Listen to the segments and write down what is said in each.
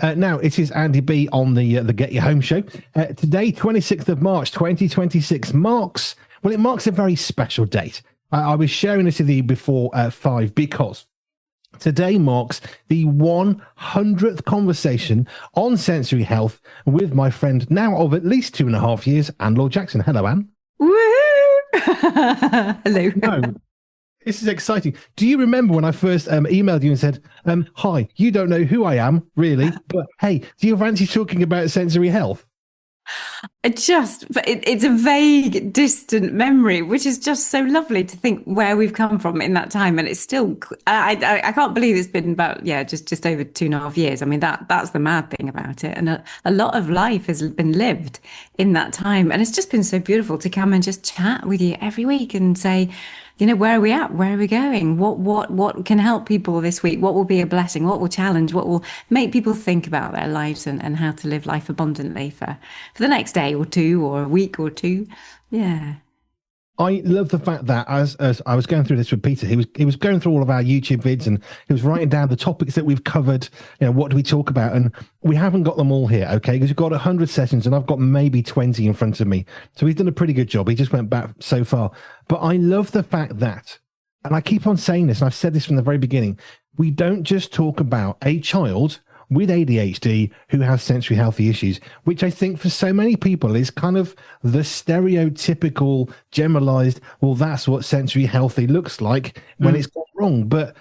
Now, it is Andy B on the Get You Home show. Today, 26th of March, 2026, it marks a very special date. I was sharing this with you before 5 because today marks the 100th conversation on sensory health with my friend now of at least 2.5 years, Anne Laure Jackson. Hello, Anne. Woohoo! Hello. No, this is exciting. Do you remember when I first emailed you and said, hi, you don't know who I am, really, but hey, do you fancy talking about sensory health? It's a vague, distant memory, which is just so lovely to think where we've come from in that time. And it's still, I can't believe it's been about, just over 2.5 years. I mean, that's the mad thing about it. And a lot of life has been lived in that time. And it's just been so beautiful to come and just chat with you every week and say, where are we at? Where are we going? What can help people this week? What will be a blessing? What will challenge? What will make people think about their lives and how to live life abundantly for the next day or two or a week or two? Yeah. I love the fact that as I was going through this with Peter, he was going through all of our YouTube vids and he was writing down the topics that we've covered. What do we talk about? And we haven't got them all here, okay? Because we've got 100 sessions and I've got maybe 20 in front of me. So he's done a pretty good job. He just went back so far. But I love the fact that, and I keep on saying this, and I've said this from the very beginning, we don't just talk about a child with ADHD who has sensory healthy issues, which I think for so many people is kind of the stereotypical generalized, well, that's what sensory healthy looks like when it's gone wrong. But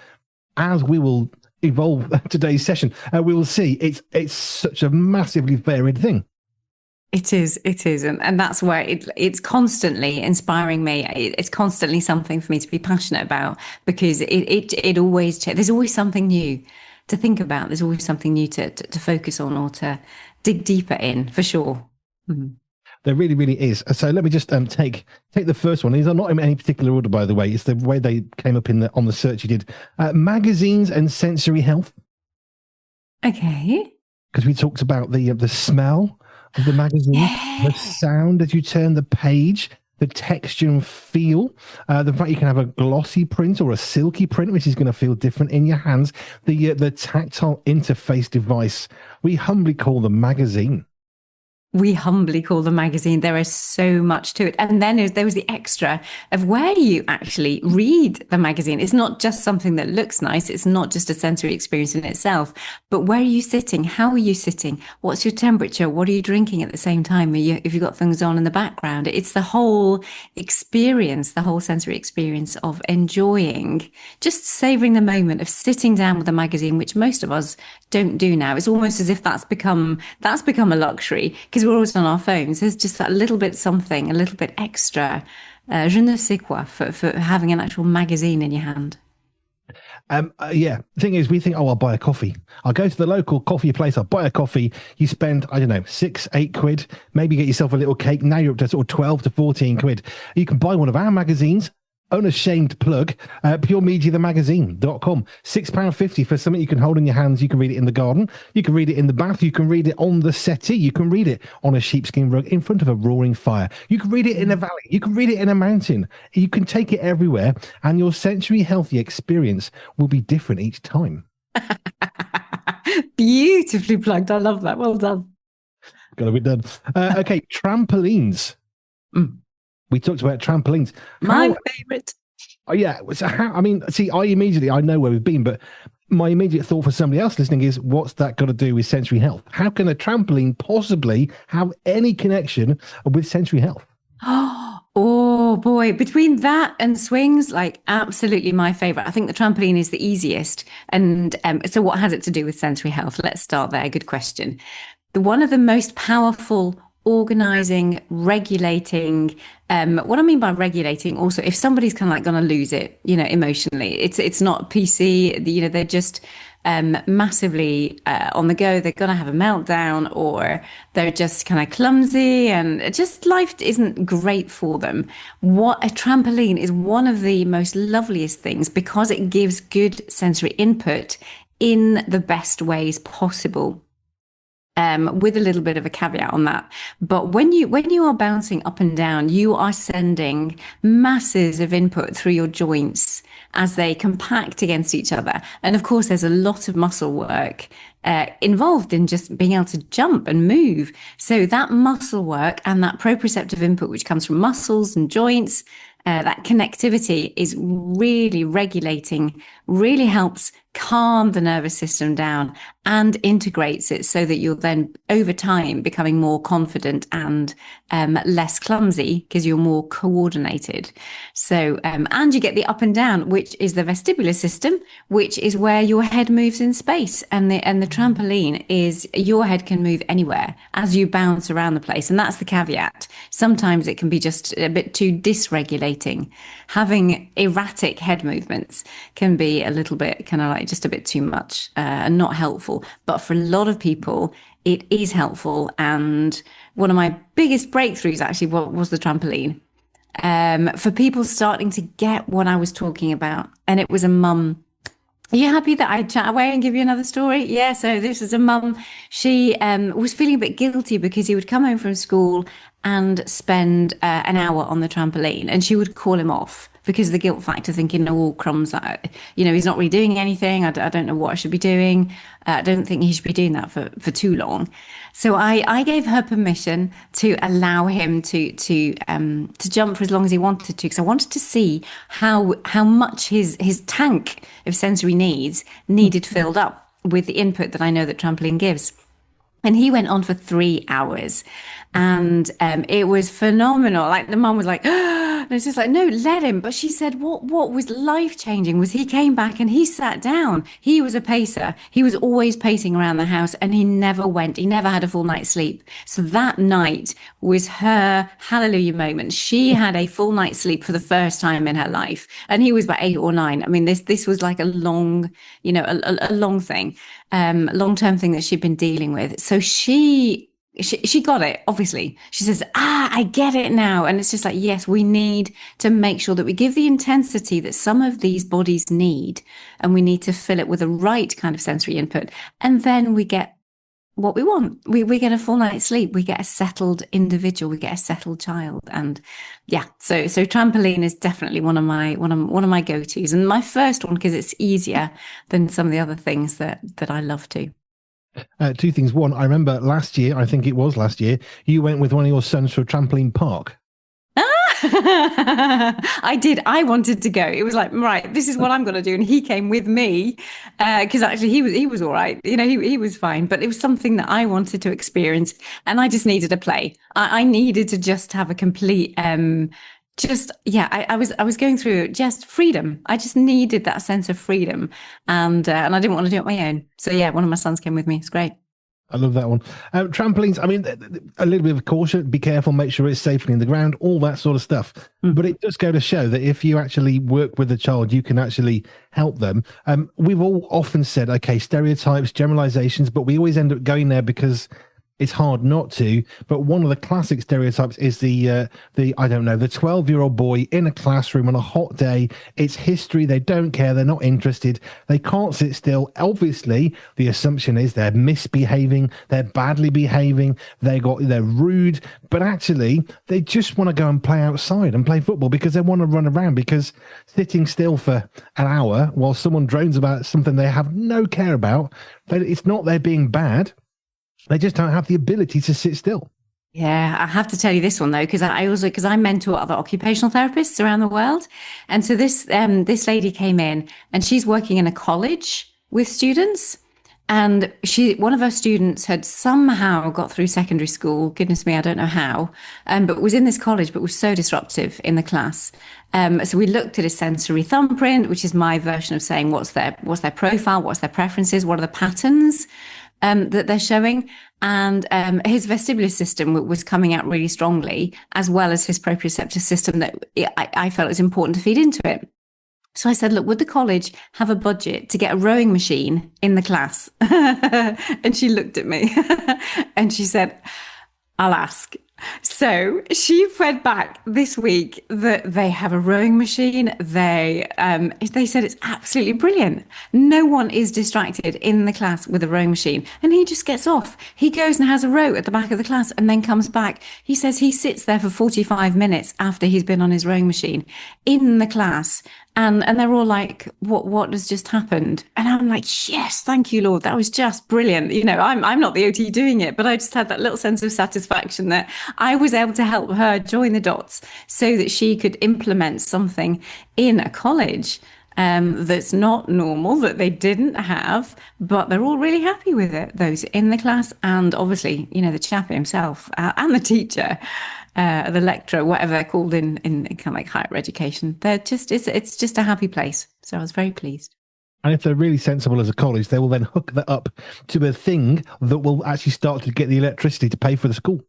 as we will evolve today's session, we will see it's such a massively varied thing. It is. And that's where it's constantly inspiring me. It's constantly something for me to be passionate about because it always, there's always something new to think about. There's always something new to focus on or to dig deeper in, for sure. Mm-hmm. There really, really is. So let me just take the first one. These are not in any particular order, by the way. It's the way they came up on the search you did. Magazines and sensory health. Okay. Because we talked about the smell of the magazine, the sound as you turn the page, the texture and feel, the fact you can have a glossy print or a silky print, which is going to feel different in your hands, the tactile interface device we humbly call the magazine. We humbly call the magazine. There is so much to it. And then there was the extra of where do you actually read the magazine? It's not just something that looks nice. It's not just a sensory experience in itself, but where are you sitting? How are you sitting? What's your temperature? What are you drinking at the same time? If you've got things on in the background, it's the whole experience, the whole sensory experience of enjoying, just savoring the moment of sitting down with a magazine, which most of us don't do now. It's almost as if that's become a luxury because we're always on our phones. There's just that little bit something, a little bit extra, je ne sais quoi, for having an actual magazine in your hand. The thing is, we think, I'll buy a coffee. I'll go to the local coffee place. I'll buy a coffee. You spend, I don't know, 6-8 quid, maybe get yourself a little cake. Now you're up to sort of 12 to 14 quid. You can buy one of our magazines. Unashamed plug, puremediathemagazine.com. £6.50 for something you can hold in your hands. You can read it in the garden. You can read it in the bath. You can read it on the settee. You can read it on a sheepskin rug in front of a roaring fire. You can read it in a valley. You can read it in a mountain. You can take it everywhere, and your sensory healthy experience will be different each time. Beautifully plugged. I love that. Well done. Got to be done. Okay, trampolines. We talked about trampolines. My favorite. Oh, yeah. So I know where we've been, but my immediate thought for somebody else listening is, what's that got to do with sensory health? How can a trampoline possibly have any connection with sensory health? Oh boy, between that and swings, absolutely my favorite. I think the trampoline is the easiest. And so what has it to do with sensory health? Let's start there. Good question. One of the most powerful organizing, regulating, what I mean by regulating, also if somebody's kind of going to lose it, emotionally, it's not PC, they're just massively on the go, they're going to have a meltdown, or they're just kind of clumsy and just life isn't great for them. What a trampoline is one of the most loveliest things because it gives good sensory input in the best ways possible. with a little bit of a caveat on that. But when you are bouncing up and down, you are sending masses of input through your joints as they compact against each other. And of course, there's a lot of muscle work involved in just being able to jump and move. So that muscle work and that proprioceptive input, which comes from muscles and joints, that connectivity is really regulating, really helps calm the nervous system down and integrates it so that you're then over time becoming more confident and less clumsy because you're more coordinated. So, and you get the up and down, which is the vestibular system, which is where your head moves in space. And the trampoline is your head can move anywhere as you bounce around the place. And that's the caveat. Sometimes it can be just a bit too dysregulating. Having erratic head movements can be a little bit kind of like just a bit too much and not helpful. But for a lot of people, it is helpful. And one of my biggest breakthroughs actually was the trampoline. For people starting to get what I was talking about. And it was a mum. Are you happy that I chat away and give you another story? Yeah, so this was a mum. She was feeling a bit guilty because he would come home from school and spend an hour on the trampoline, and she would call him off because of the guilt factor, thinking, oh, crumbs, he's not really doing anything. I don't know what I should be doing. I don't think he should be doing that for too long. So I gave her permission to allow him to jump for as long as he wanted to, because I wanted to see how much his tank of sensory needs needed filled up with the input that I know that trampoline gives. And he went on for 3 hours, and it was phenomenal. Like the mum was like, and it's just like, no, let him. But she said, what was life changing was he came back and he sat down. He was a pacer. He was always pacing around the house, and he never had a full night's sleep. So that night was her hallelujah moment. She had a full night's sleep for the first time in her life, and he was about 8 or 9. I mean, this was like a long, a long thing, long-term thing that she'd been dealing with. So she got it, obviously. She says, I get it now. And it's just like, yes, we need to make sure that we give the intensity that some of these bodies need, and we need to fill it with the right kind of sensory input. And then we get what we want. We get a full night's sleep. We get a settled individual. We get a settled child. And yeah, so trampoline is definitely one of my go-tos, and my first one because it's easier than some of the other things that I love to. Two things. One, I remember last year, you went with one of your sons to a trampoline park. I did. I wanted to go. It was like, right, this is what I'm going to do. And he came with me because actually he was all right. He was fine. But it was something that I wanted to experience. And I just needed to play. I needed to just have a complete I was going through just freedom. I just needed that sense of freedom, and I didn't want to do it on my own. So yeah, one of my sons came with me. It's great. I love that one. Trampolines, I mean, a little bit of caution, be careful, make sure it's safely in the ground, all that sort of stuff. But it does go to show that if you actually work with a child, you can actually help them. We've all often said, okay, stereotypes, generalizations, but we always end up going there because it's hard not to. But one of the classic stereotypes is the 12-year-old boy in a classroom on a hot day. It's history. They don't care. They're not interested. They can't sit still. Obviously, the assumption is they're misbehaving. They're badly behaving. They're rude. But actually, they just want to go and play outside and play football because they want to run around, because sitting still for an hour while someone drones about something they have no care about, it's not they're being bad. They just don't have the ability to sit still. Yeah, I have to tell you this one though, because I mentor other occupational therapists around the world, and so this lady came in, and she's working in a college with students, and one of her students had somehow got through secondary school. Goodness me, I don't know how, but was in this college, but was so disruptive in the class. So we looked at his sensory thumbprint, which is my version of saying what's their profile, what's their preferences, what are the patterns that they're showing, and his vestibular system was coming out really strongly, as well as his proprioceptive system that I felt it was important to feed into it. So I said, look, would the college have a budget to get a rowing machine in the class? And she looked at me and she said, I'll ask. So she fed back this week that they have a rowing machine. They said it's absolutely brilliant. No one is distracted in the class with a rowing machine, and he just gets off. He goes and has a row at the back of the class, and then comes back. He says he sits there for 45 minutes after he's been on his rowing machine in the class. And they're all like, what has just happened? And I'm like, yes, thank you, Lord. That was just brilliant. You know, I'm not the OT doing it, but I just had that little sense of satisfaction that I was able to help her join the dots so that she could implement something in a college that's not normal, that they didn't have, but they're all really happy with it, those in the class, and obviously, you know, the chap himself and the teacher. The lecturer, whatever they're called in kind of like higher education, they're just it's just a happy place. So I was very pleased. And if they're really sensible as a college, they will then hook that up to a thing that will actually start to get the electricity to pay for the school.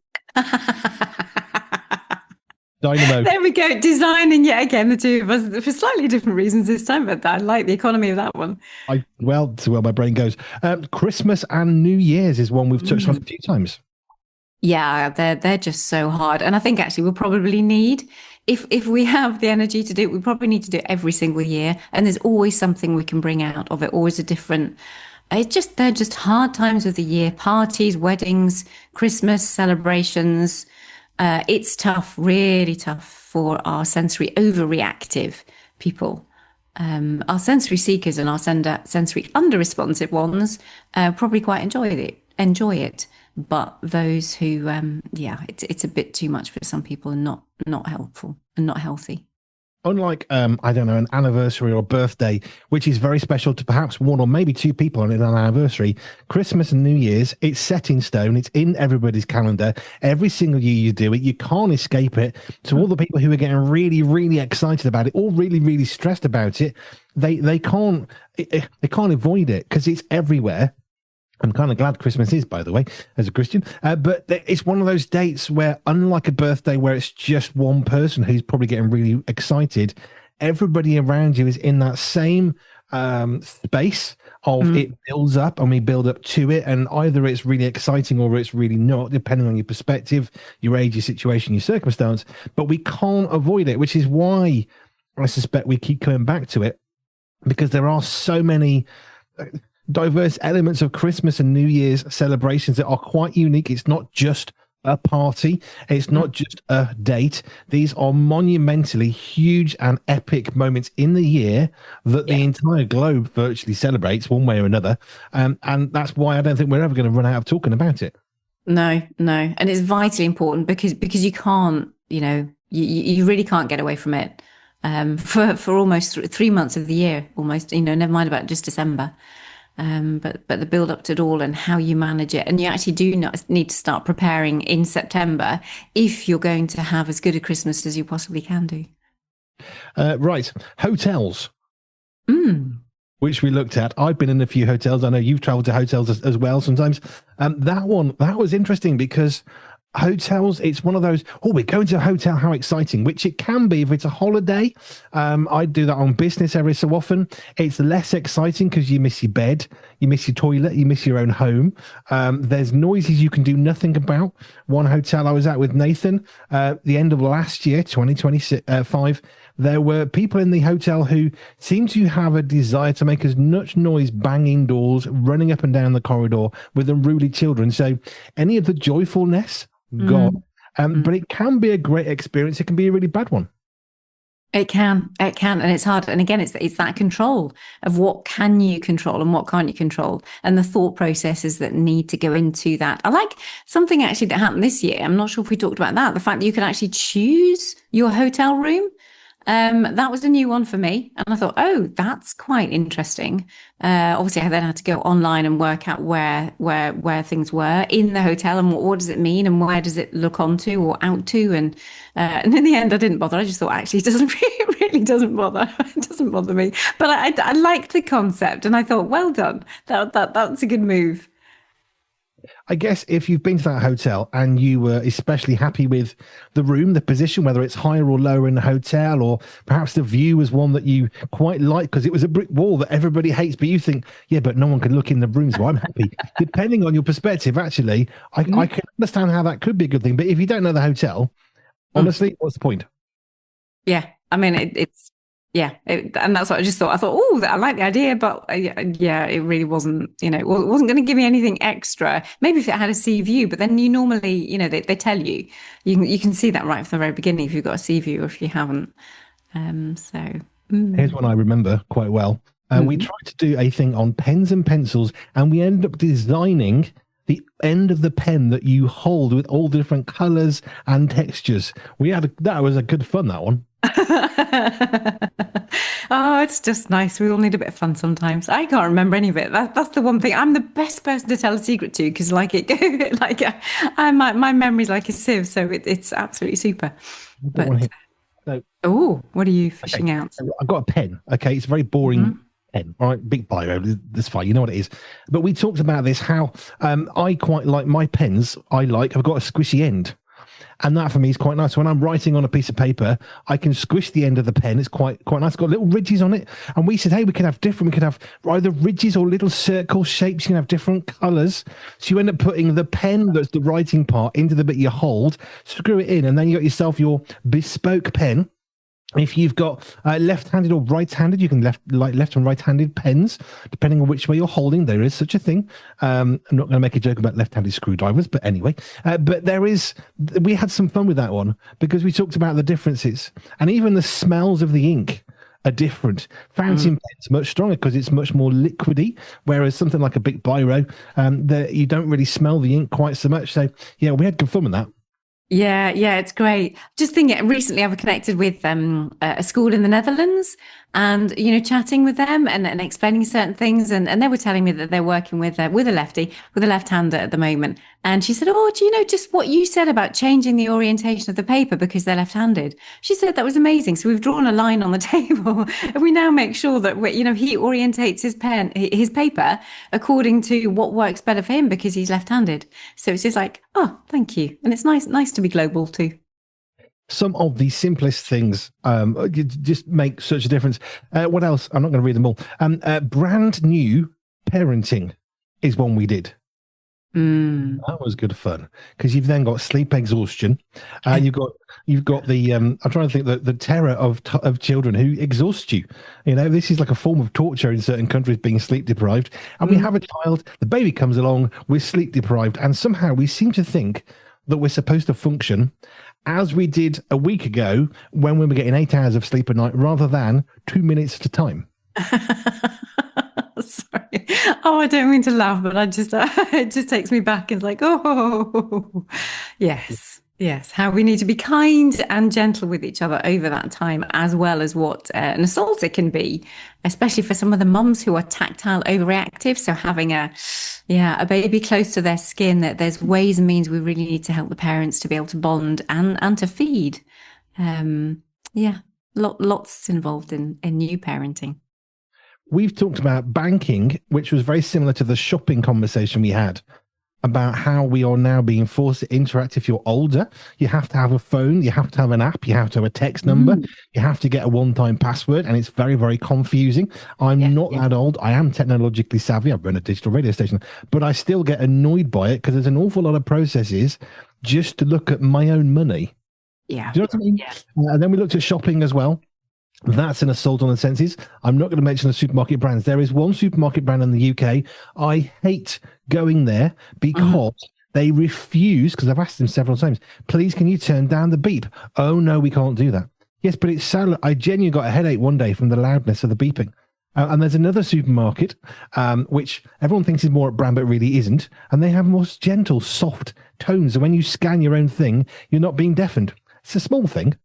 Dynamo. There we go, designing yet again, the two of us for slightly different reasons this time, but I like the economy of that one. It's where my brain goes. Christmas and New Year's is one we've touched on a few times. Yeah, they're just so hard. And I think actually we'll probably need, if we have the energy to do it, we probably need to do it every single year. And there's always something we can bring out of it, always a different. They're just hard times of the year. Parties, weddings, Christmas celebrations. It's tough, really tough for our sensory overreactive people. Our sensory seekers and our sensory under-responsive ones probably quite enjoy it. But those who, it's a bit too much for some people and not helpful and not healthy. Unlike, I don't know, an anniversary or birthday, which is very special to perhaps one or maybe two people on an anniversary, Christmas and New Year's, it's set in stone. It's in everybody's calendar. Every single year you do it. You can't escape it. So all the people who are getting really, really excited about it, or really, really stressed about it, they can't avoid it because it's everywhere. I'm kind of glad Christmas is, by the way, as a Christian. But it's one of those dates where, unlike a birthday where it's just one person who's probably getting really excited, everybody around you is in that same space of it builds up and we build up to it. And either it's really exciting or it's really not, depending on your perspective, your age, your situation, your circumstance. But we can't avoid it, which is why I suspect we keep coming back to it, because there are so many diverse elements of Christmas and New Year's celebrations that are quite unique. It's not just a party. It's not just a date. These are monumentally huge and epic moments in the year that the entire globe virtually celebrates one way or another. And that's why I don't think we're ever going to run out of talking about it. No. And it's vitally important because you can't, you really can't get away from it for almost 3 months of the year, almost, never mind about just December. But the build up to it all and how you manage it. And you actually do need to start preparing in September if you're going to have as good a Christmas as you possibly can do. Right. Hotels. Which we looked at. I've been in a few hotels. I know you've traveled to hotels as well sometimes. That was interesting because hotels, it's one of those, we're going to a hotel, how exciting, which it can be if it's a holiday. I do that on business every so often. It's less exciting because you miss your bed, you miss your toilet, you miss your own home. There's noises you can do nothing about. One hotel I was at with Nathan, the end of last year, 2025, there were people in the hotel who seemed to have a desire to make as much noise banging doors, running up and down the corridor with unruly children. So any of the joyfulness gone. But it can be a great experience. It can be a really bad one. It can, and it's hard. And again, it's that control of what can you control and what can't you control, and the thought processes that need to go into that. I like something actually that happened this year. I'm not sure if we talked about that. The fact that you can actually choose your hotel room. That was a new one for me. And I thought, that's quite interesting. Obviously I then had to go online and work out where things were in the hotel and what does it mean and where does it look onto or out to. And in the end, I didn't bother. I just thought, actually, it really doesn't bother. It doesn't bother me. But I liked the concept and I thought, well done. That's a good move. I guess if you've been to that hotel and you were especially happy with the room, the position, whether it's higher or lower in the hotel, or perhaps the view was one that you quite like because it was a brick wall that everybody hates, but you think, yeah, but no one can look in the rooms, well, I'm happy. Depending on your perspective, actually, I can understand how that could be a good thing. But if you don't know the hotel, honestly, what's the point? Yeah, I mean, and that's what I just thought. I thought, oh, I like the idea, but yeah, it really wasn't. It wasn't going to give me anything extra. Maybe if it had a sea view, but then you normally, they tell you, you can see that right from the very beginning if you've got a sea view or if you haven't. So Here's one I remember quite well. We tried to do a thing on pens and pencils, and we ended up designing the end of the pen that you hold with all different colors and textures. That was a good fun, that one. Oh, it's just nice. We all need a bit of fun sometimes. I can't remember any of it. That's the one thing. I'm the best person to tell a secret to because, my memory's like a sieve, so it's absolutely super. I've got one here. So, What are you fishing out? I've got a pen. Okay, it's a very boring pen. All right, big bio. That's fine. You know what it is. But we talked about this. How I quite like my pens. I've got a squishy end. And that for me is quite nice. When I'm writing on a piece of paper, I can squish the end of the pen. It's quite nice. It's got little ridges on it. And we said, hey, we could have either ridges or little circle shapes. You can have different colors. So you end up putting the pen that's the writing part into the bit you hold, screw it in, and then you got yourself your bespoke pen. If you've got left-handed or right-handed, you can left and right-handed pens, depending on which way you're holding. There is such a thing. I'm not going to make a joke about left-handed screwdrivers, but anyway. But we had some fun with that one because we talked about the differences, and even the smells of the ink are different. Fountain pen's much stronger because it's much more liquidy, whereas something like a big biro, you don't really smell the ink quite so much. So yeah, we had good fun with that. Yeah, it's great. Just thinking, recently I've connected with a school in the Netherlands and, chatting with them and explaining certain things. And they were telling me that they're working with a left-hander at the moment. And she said, oh, do you know just what you said about changing the orientation of the paper because they're left-handed? She said that was amazing. So we've drawn a line on the table and we now make sure that, he orientates his paper according to what works better for him because he's left-handed. So it's just like, oh, thank you. And it's nice to be global too. Some of the simplest things just make such a difference. What else? I'm not going to read them all. Brand new parenting is one we did. That was good fun because you've then got sleep exhaustion. You've got the I'm trying to think the terror of children who exhaust you. This is like a form of torture in certain countries, being sleep deprived. And we have a child, the baby comes along, we're sleep deprived, and somehow we seem to think that we're supposed to function as we did a week ago when we were getting 8 hours of sleep a night rather than 2 minutes at a time. Sorry. Oh, I don't mean to laugh, but it just takes me back. It's like, oh, yes. How we need to be kind and gentle with each other over that time, as well as what an assault it can be, especially for some of the mums who are tactile overreactive. So having a baby close to their skin, that there's ways and means we really need to help the parents to be able to bond and to feed. Lots involved in new parenting. We've talked about banking, which was very similar to the shopping conversation we had about how we are now being forced to interact. If you're older, you have to have a phone, you have to have an app, you have to have a text number, you have to get a one-time password, and it's very, very confusing. I'm not that old. I am technologically savvy. I run a digital radio station, but I still get annoyed by it because there's an awful lot of processes just to look at my own money. Yeah. Do you know what I mean? Yeah. And then we looked at shopping as well. That's an assault on the senses. I'm not going to mention the supermarket brands. There is one supermarket brand in the UK. I hate going there because they refuse, because I've asked them several times, please, can you turn down the beep? Oh, no, we can't do that. Yes, but it's so, I genuinely got a headache one day from the loudness of the beeping. And there's another supermarket, which everyone thinks is more at brand, but really isn't. And they have more gentle, soft tones. And when you scan your own thing, you're not being deafened. It's a small thing.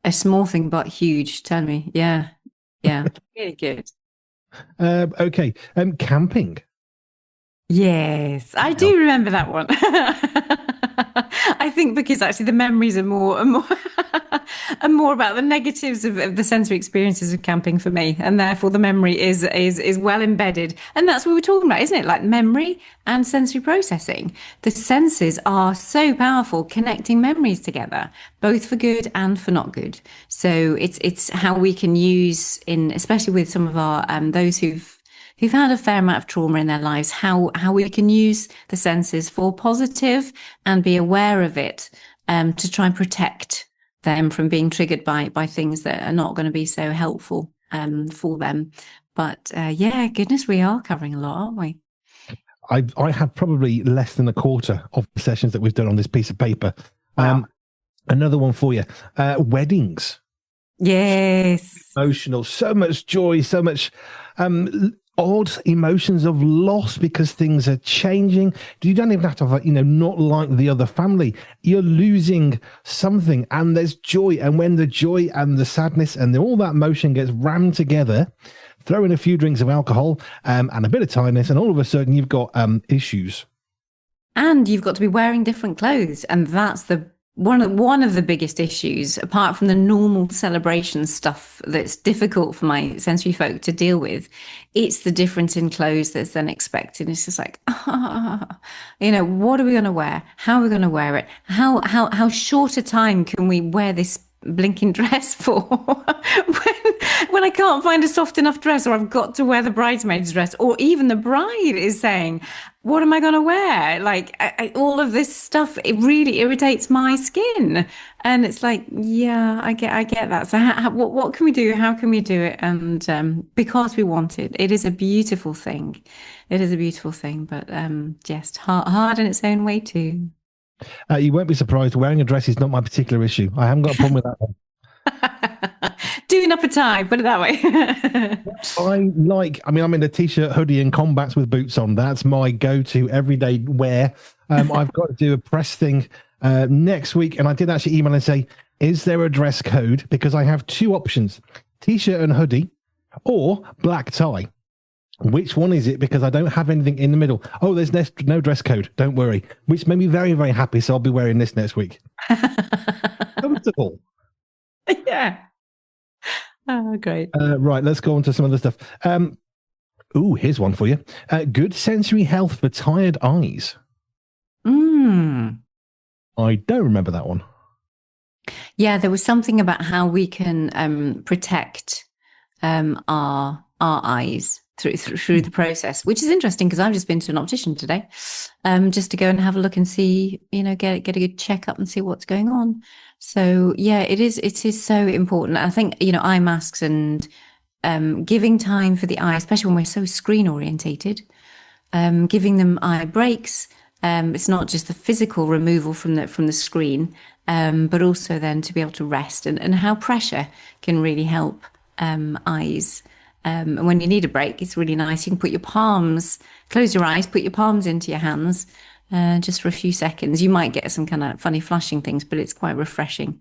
A small thing, but huge. Tell me. Yeah. Really good. Okay. Camping. Yes, I do remember that one. I think because actually the memories are more are more about the negatives of the sensory experiences of camping for me, and therefore the memory is well embedded, and that's what we're talking about, isn't it? Like memory and sensory processing. The senses are so powerful, connecting memories together, both for good and for not good. So it's how we can use in, especially with some of our those who've had a fair amount of trauma in their lives, how we can use the senses for positive and be aware of it, to try and protect them from being triggered by things that are not going to be so helpful for them. But yeah, goodness, we are covering a lot, aren't we? I have probably less than a quarter of the sessions that we've done on this piece of paper. Wow. Another one for you. Weddings. Yes. Emotional, so much joy, so much odd emotions of loss because things are changing. You don't even have to, not like the other family. You're losing something, and there's joy. And when the joy and the sadness and all that emotion gets rammed together, throw in a few drinks of alcohol and a bit of tiredness, and all of a sudden you've got issues. And you've got to be wearing different clothes, and that's the one of the biggest issues, apart from the normal celebration stuff that's difficult for my sensory folk to deal with. It's the difference in clothes that's then expected. It's just like, what are we going to wear? How are we going to wear it? How short a time can we wear this blinking dress for when I can't find a soft enough dress, or I've got to wear the bridesmaid's dress, or even the bride is saying, what am I going to wear? Like all of this stuff, it really irritates my skin. And it's like, yeah, I get that. So what can we do? How can we do it? And because we want it, it is a beautiful thing. It is a beautiful thing, but just hard in its own way too. You won't be surprised. Wearing a dress is not my particular issue. I haven't got a problem with that one. Doing up a tie, put it that way. I'm in a t-shirt, hoodie, and combats with boots on. That's my go-to everyday wear. I've got to do a press thing next week, and I did actually email and say, is there a dress code? Because I have two options, t-shirt and hoodie or black tie. Which one is it? Because I don't have anything in the middle. Oh, there's no dress code. Don't worry. Which made me very, very happy. So I'll be wearing this next week. Comfortable. Yeah. Oh, great. Right, let's go on to some other stuff. Here's one for you. Good sensory health for tired eyes. I don't remember that one. Yeah, there was something about how we can protect our eyes through the process, which is interesting because I've just been to an optician today, just to go and have a look and see, get a good checkup and see what's going on. So yeah, it is so important. I think, eye masks and giving time for the eye, especially when we're so screen orientated, giving them eye breaks. It's not just the physical removal from the screen, but also then to be able to rest, and how pressure can really help eyes. And when you need a break, it's really nice. You can close your eyes, put your palms into your hands, just for a few seconds. You might get some kind of funny flashing things, but it's quite refreshing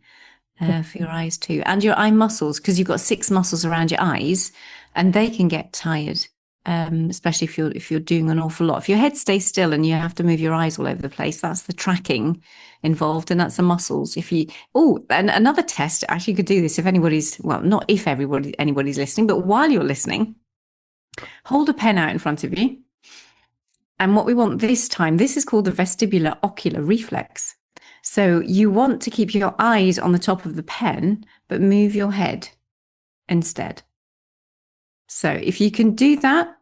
for your eyes too. And your eye muscles, because you've got 6 muscles around your eyes, and they can get tired, especially if you're doing an awful lot. If your head stays still and you have to move your eyes all over the place, that's the tracking involved, and that's the muscles. And another test, actually, you could do this if not if anybody's listening, but while you're listening, hold a pen out in front of you. And what we want this time, this is called the vestibular ocular reflex. So you want to keep your eyes on the top of the pen, but move your head instead. So if you can do that,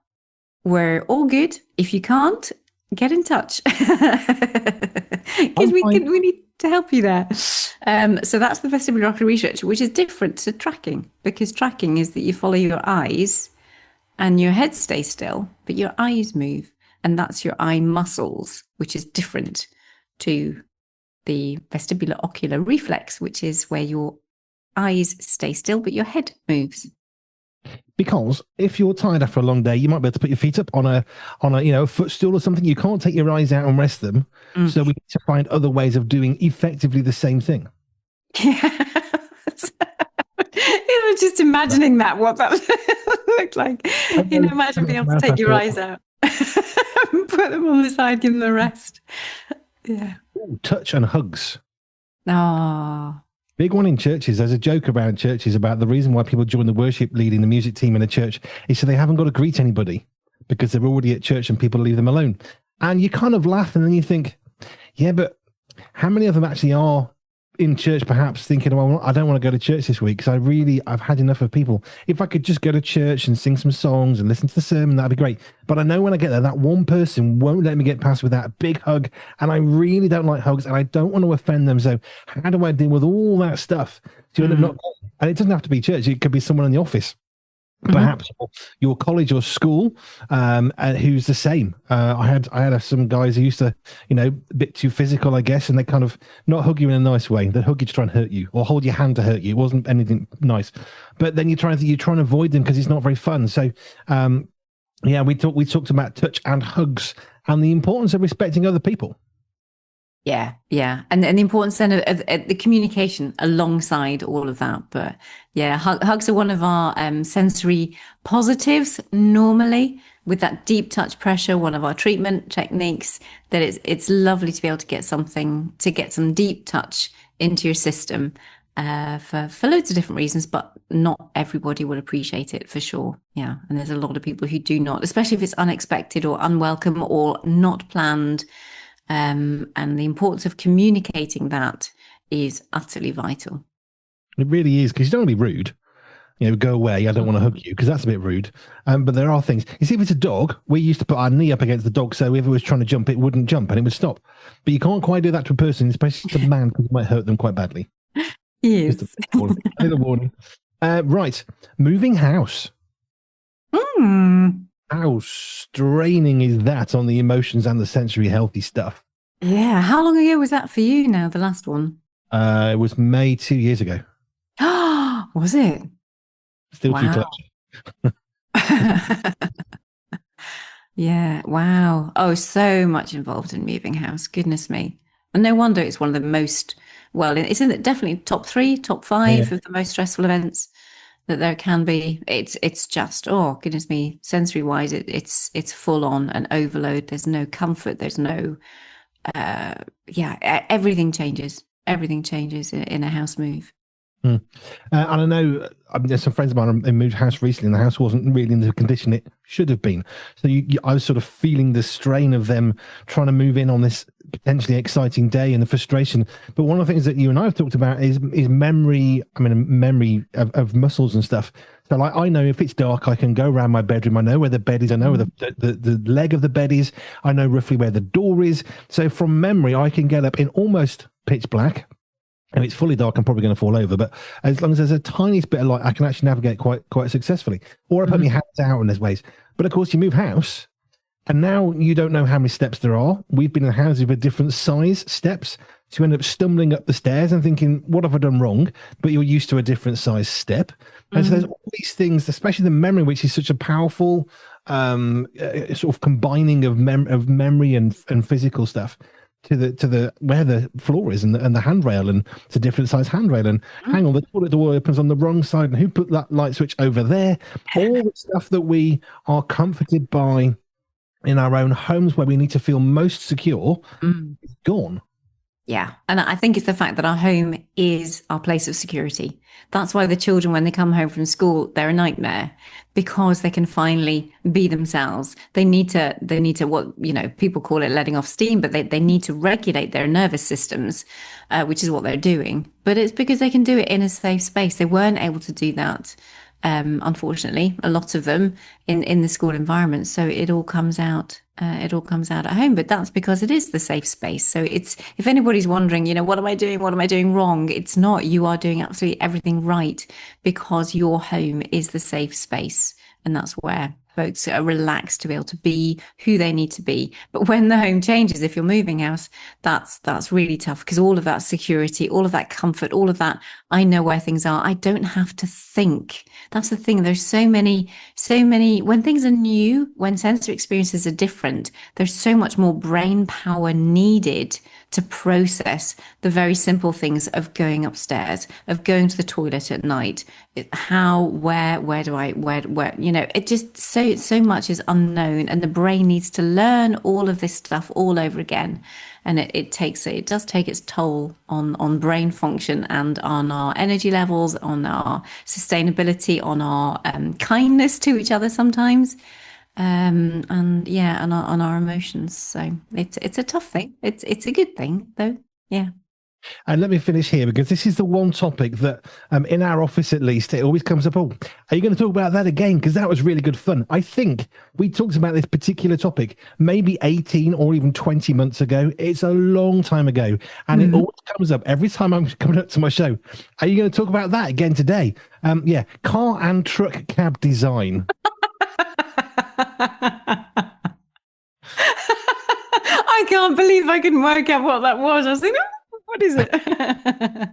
we're all good. If you can't, get in touch. Because we need to help you there. So that's the vestibular ocular reflex, which is different to tracking, because tracking is that you follow your eyes and your head stays still, but your eyes move. And that's your eye muscles, which is different to the vestibular ocular reflex, which is where your eyes stay still, but your head moves. Because if you're tired after a long day, you might be able to put your feet up on a footstool or something. You can't take your eyes out and rest them. So we need to find other ways of doing effectively the same thing. Yeah. I was just imagining what that looked like. Imagine being able to take your eyes out and put them on the side, give them a rest. Yeah. Ooh, touch and hugs. Oh, Big one in churches. There's a joke around churches about the reason why people join the worship leading the music team in a church is so they haven't got to greet anybody because they're already at church and people leave them alone. And you kind of laugh and then you think, yeah, but how many of them actually are in church perhaps thinking, well, I don't want to go to church this week because I've had enough of people. If I could just go to church and sing some songs and listen to the sermon, that'd be great. But I know when I get there, that one person won't let me get past without a big hug. And I really don't like hugs and I don't want to offend them. So how do I deal with all that stuff? So you end up not, and it doesn't have to be church. It could be someone in the office. Perhaps your college or school, who's the same. I had some guys who used to, a bit too physical, I guess, and they kind of not hug you in a nice way. They hug you to try and hurt you, or hold your hand to hurt you. It wasn't anything nice, but then you try and avoid them because it's not very fun. So, we talked about touch and hugs and the importance of respecting other people. Yeah, yeah, and the importance then of the communication alongside all of that. But yeah, hugs are one of our sensory positives normally. With that deep touch pressure, one of our treatment techniques. That it's lovely to be able to get some deep touch into your system for loads of different reasons, but not everybody will appreciate it for sure. Yeah, and there's a lot of people who do not, especially if it's unexpected or unwelcome or not planned. And the importance of communicating that is utterly vital. It really is, because you don't want to be rude. Go away. I don't want to hug you because that's a bit rude. But there are things. You see, if it's a dog, we used to put our knee up against the dog so if it was trying to jump, it wouldn't jump and it would stop. But you can't quite do that to a person, especially to a man, because it might hurt them quite badly. Yes. Just a warning. Right. Moving house. How straining is that on the emotions and the sensory healthy stuff? Yeah. How long ago was that for you now, the last one? It was May 2 years ago. Was it? Still too close. Yeah. Wow. Oh, so much involved in moving house. Goodness me. And no wonder it's one of the most, well, it's in definitely top 3, top 5 of the most stressful events that there can be. It's just, oh goodness me, sensory wise, it's full on an overload. There's no comfort. There's no, everything changes. Everything changes in a house move. And I know there's some friends of mine who moved house recently, and the house wasn't really in the condition it should have been. So I was sort of feeling the strain of them trying to move in on this potentially exciting day and the frustration. But one of the things that you and I have talked about is memory. I mean, memory of muscles and stuff. So like, I know if it's dark, I can go around my bedroom. I know where the bed is. I know where the leg of the bed is. I know roughly where the door is. So from memory, I can get up in almost pitch black. And it's fully dark, I'm probably going to fall over. But as long as there's a tiniest bit of light, I can actually navigate quite successfully. Or I put my hands out in those ways. But of course, you move house, and now you don't know how many steps there are. We've been in houses with different size steps. So you end up stumbling up the stairs and thinking, what have I done wrong? But you're used to a different size step. And so there's all these things, especially the memory, which is such a powerful sort of combining of memory and physical stuff. To the where the floor is and the handrail, and it's a different size handrail, and hang on, the toilet door opens on the wrong side, and who put that light switch over there? All the stuff that we are comforted by in our own homes, where we need to feel most secure, is gone. Yeah. And I think it's the fact that our home is our place of security. That's why the children, when they come home from school, they're a nightmare, because they can finally be themselves. They need to what, people call it letting off steam, but they need to regulate their nervous systems, which is what they're doing. But it's because they can do it in a safe space. They weren't able to do that, unfortunately, a lot of them in the school environment. So it all comes out. It all comes out at home, but that's because it is the safe space. So if anybody's wondering, what am I doing? What am I doing wrong? It's not. You are doing absolutely everything right, because your home is the safe space, and that's where folks are relaxed to be able to be who they need to be. But when the home changes, if you're moving house, that's really tough, because all of that security, all of that comfort, all of that, I know where things are. I don't have to think. That's the thing. There's so many, when things are new, when sensory experiences are different, there's so much more brain power needed to process the very simple things of going upstairs, of going to the toilet at night. Where do I, where, it just so much is unknown, and the brain needs to learn all of this stuff all over again. And it does take its toll on brain function and on our energy levels, on our sustainability, on our kindness to each other sometimes, and on our emotions. So it's a tough thing. It's a good thing though. Yeah. And let me finish here, because this is the one topic that, in our office at least, it always comes up. Oh, are you going to talk about that again? Because that was really good fun. I think we talked about this particular topic maybe 18 or even 20 months ago. It's a long time ago. And it always comes up every time I'm coming up to my show. Are you going to talk about that again today? Car and truck cab design. I can't believe I couldn't work out what that was. I was thinking, what is it?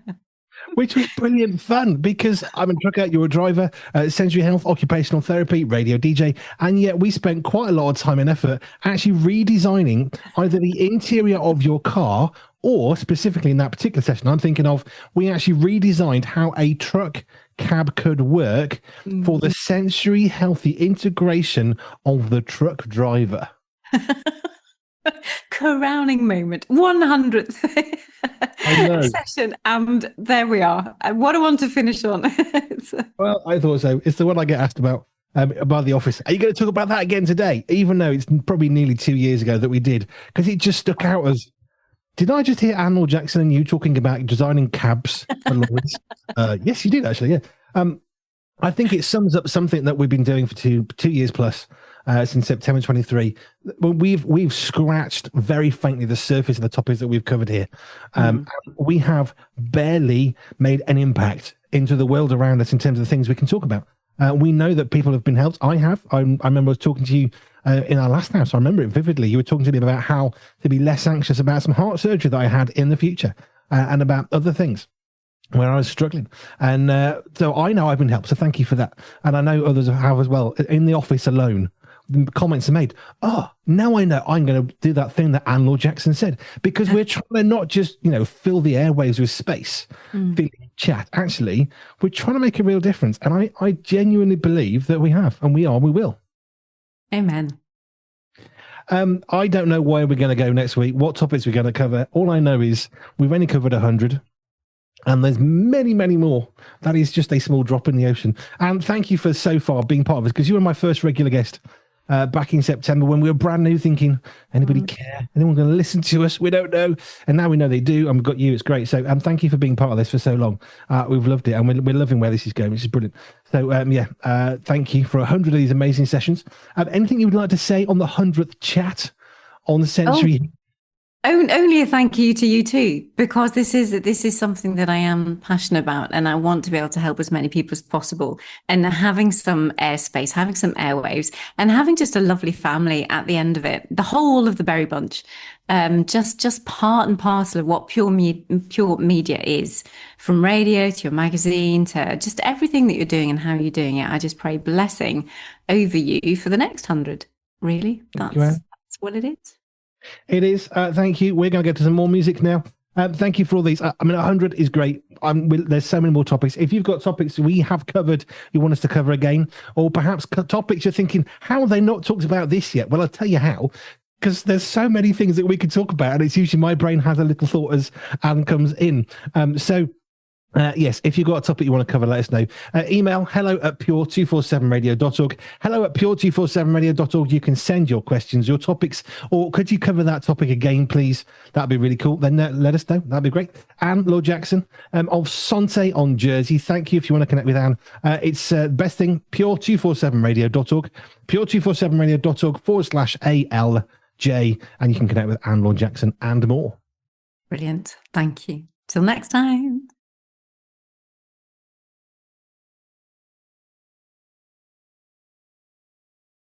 Which was brilliant fun, because I'm a trucker, you're a driver, sensory health, occupational therapy, radio DJ, and yet we spent quite a lot of time and effort actually redesigning either the interior of your car, or specifically in that particular session I'm thinking of, we actually redesigned how a truck cab could work for the sensory healthy integration of the truck driver. Crowning moment, 100th session, and there we are. What a one to finish on. Well, I thought so. It's the one I get asked about by the office. Are you going to talk about that again today? Even though it's probably nearly 2 years ago that we did, because it just stuck out as, did I just hear Laure Jackson and you talking about designing cabs for lorries? Yes, you did actually, yeah. I think it sums up something that we've been doing for two years plus, since September 23. We've scratched very faintly the surface of the topics that we've covered here. We have barely made an impact into the world around us in terms of the things we can talk about. We know that people have been helped. I have. I remember I was talking to you in our last house. I remember it vividly. You were talking to me about how to be less anxious about some heart surgery that I had in the future, and about other things where I was struggling. And so I know I've been helped. So thank you for that. And I know others have as well. In the office alone, comments are made. Oh, now I know I'm going to do that thing that Laure Jackson said, because we're trying to not just, fill the airwaves with space, chat. Actually, we're trying to make a real difference. And I genuinely believe that we have, and we will. Amen. I don't know where we're going to go next week, what topics we're going to cover. All I know is we've only covered 100. And there's many, many more. That is just a small drop in the ocean. And thank you for so far being part of this, because you were my first regular guest back in September when we were brand new, thinking, anybody care? Anyone going to listen to us? We don't know. And now we know they do. And we've got you. It's great. So thank you for being part of this for so long. We've loved it. And we're loving where this is going, which is brilliant. So, thank you for 100 of these amazing sessions. Anything you would like to say on the 100th chat on the sensory? Only a thank you to you too, because this is something that I am passionate about, and I want to be able to help as many people as possible. And having some airspace, having some airwaves, and having just a lovely family at the end of it, the whole of the berry bunch, just part and parcel of what pure media is, from radio to your magazine to just everything that you're doing and how you're doing it. I just pray blessing over you for the next 100. Really, that's what it is. It is. Thank you. We're going to get to some more music now. Thank you for all these. 100 is great. There's so many more topics. If you've got topics we have covered you want us to cover again, or perhaps topics you're thinking, how have they not talked about this yet? Well, I'll tell you how. Because there's so many things that we could talk about, and it's usually my brain has a little thought as Alan comes in. Yes, if you've got a topic you want to cover, let us know. Email hello@pure247radio.org. Hello@pure247radio.org. You can send your questions, your topics, or could you cover that topic again, please? That'd be really cool. Then let us know. That'd be great. Anne Laure Jackson of Sante on Jersey. Thank you if you want to connect with Anne. It's best thing, pure247radio.org. pure247radio.org/ALJ. And you can connect with Anne Laure Jackson and more. Brilliant. Thank you. Till next time.